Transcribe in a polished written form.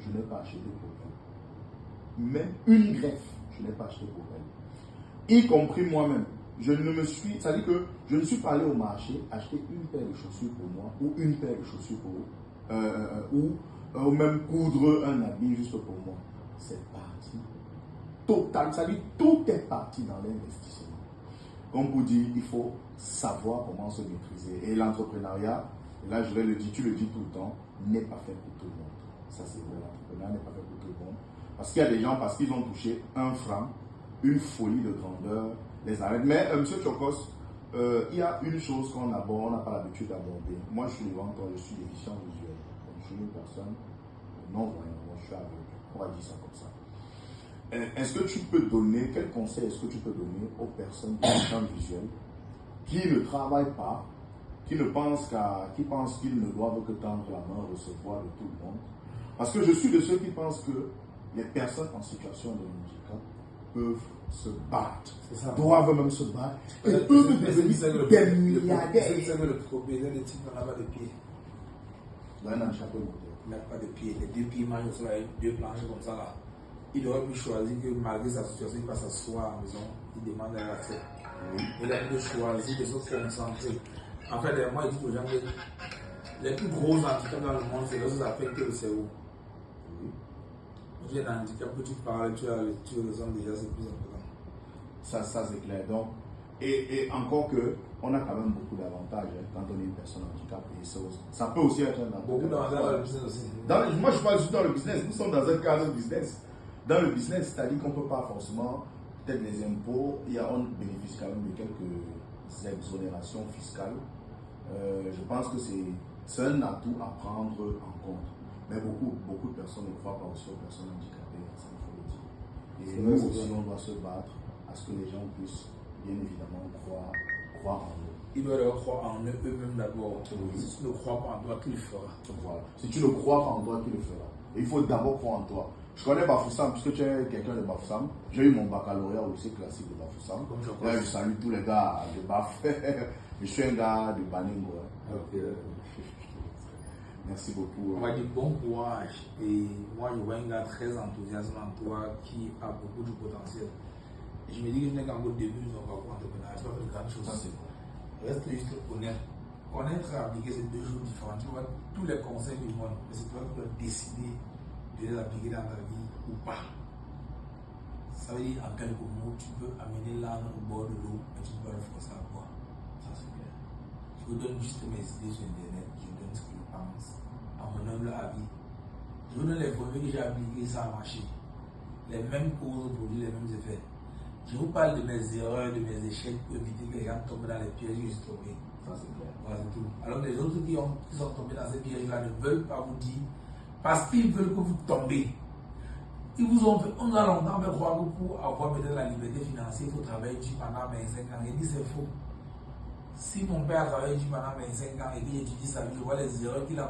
je n'ai pas acheté pour elle. Même une greffe, je n'ai pas acheté pour elle. Y compris moi-même. C'est-à-dire que je ne suis pas allé au marché acheter une paire de chaussures pour moi ou une paire de chaussures pour eux, ou même coudre un habit juste pour moi. C'est parti total, c'est-à-dire tout est parti dans l'investissement. Comme pour dire, il faut savoir comment se maîtriser. Et l'entrepreneuriat, là je le dis, tu le dis tout le temps, n'est pas fait pour tout le monde. Ça c'est vrai, l'entrepreneuriat n'est pas fait pour tout le monde. Parce qu'il y a des gens, parce qu'ils ont touché 1 franc, une folie de grandeur, les arrête. Mais M. Chokos, il y a une chose qu'on aborde, on n'a pas l'habitude d'aborder. Moi je suis inventeur, je suis déficient visuel. Donc, je suis une personne non-voyante, je suis aveugle. On va dire ça comme ça. Est-ce que tu peux donner, quel conseil est-ce que tu peux donner aux personnes déficientes visuelles qui ne travaillent pas, qui pensent qu'ils ne doivent que tendre la main, recevoir de tout le monde? Parce que je suis de ceux qui pensent que les personnes en situation de handicap peuvent se battre, doivent même se battre, et peuvent devenir des milliardaires. C'est le propriétaire des types n'a pas de pieds. Il n'a pas de pieds. Les 2 pieds mangent sur les 2 planches comme ça là. Il aurait pu choisir que malgré sa situation, il va s'asseoir à la maison, il demande un accès. Il a pu choisir de se concentrer. En fait, moi je dis aux gens que les plus gros handicaps dans le monde, c'est lorsque ça affecte le cerveau. J'ai un handicap que tu parles, tu as la lecture, le son déjà, c'est plus important. Ça c'est clair. Donc, et encore que, on a quand même beaucoup d'avantages quand on est une personne handicapée. Ça peut aussi être un avantage. Beaucoup d'avantages dans le business aussi. Moi, je parle juste dans le business. Nous sommes dans un cadre business. Dans le business, c'est-à-dire qu'on ne peut pas forcément, peut-être les impôts, on bénéficie quand même de quelques exonérations fiscales. Je pense que c'est un atout à prendre en compte. Mais beaucoup de personnes ne croient pas aussi aux personnes handicapées, ça il faut le dire. Et nous aussi, on doit se battre à ce que les gens puissent, bien évidemment, croire en eux. Ils doivent croire en eux-mêmes d'abord. Si tu ne crois pas en toi, tu le feras. Voilà. Si tu ne crois pas en toi, tu le feras. Et il faut d'abord croire en toi. Je connais Bafoussam, puisque tu es quelqu'un de Bafoussam. J'ai eu mon baccalauréat au lycée classique de Bafoussam. Là, je salue tous les gars de Baf. Je suis un gars de Baningo. Okay. Merci beaucoup. On va dire bon courage. Et moi, je vois un gars très enthousiaste en toi qui a beaucoup de potentiel. Et je me dis que je n'ai qu'en début de son parcours entrepreneurial. Tu vas faire de grandes choses. Reste juste honnête. Connaître et appliquer, c'est 2 choses différentes. Tu vois tous les conseils du monde, mais c'est toi qui dois décider de les appliquer dans ta vie ou pas. Ça veut dire en quelques mots, tu peux amener l'âne au bord de l'eau, mais tu peux pas le forcer à boire. Ça c'est clair. Je vous donne juste mes idées sur internet, je vous donne ce que je pense, à mon humble avis. Je vous donne les formules que j'ai appliquées, ça a marché. Les mêmes causes produisent les mêmes effets. Je vous parle de mes erreurs, de mes échecs pour éviter que les gens tombent dans les pièges que je suis tombé. Ça c'est clair. Voilà, c'est tout. Alors les autres qui sont tombés dans ces pièges-là ne veulent pas vous dire, parce qu'ils veulent que vous tombez. Ils vous ont fait, on a longtemps fait croire que pour avoir peut-être la liberté financière, il faut travailler dur pendant 25 ans. Il dit c'est faux. Si mon père a travaillé dur pendant 25 ans et qu'il étudie sa vie, je vois les erreurs qu'il a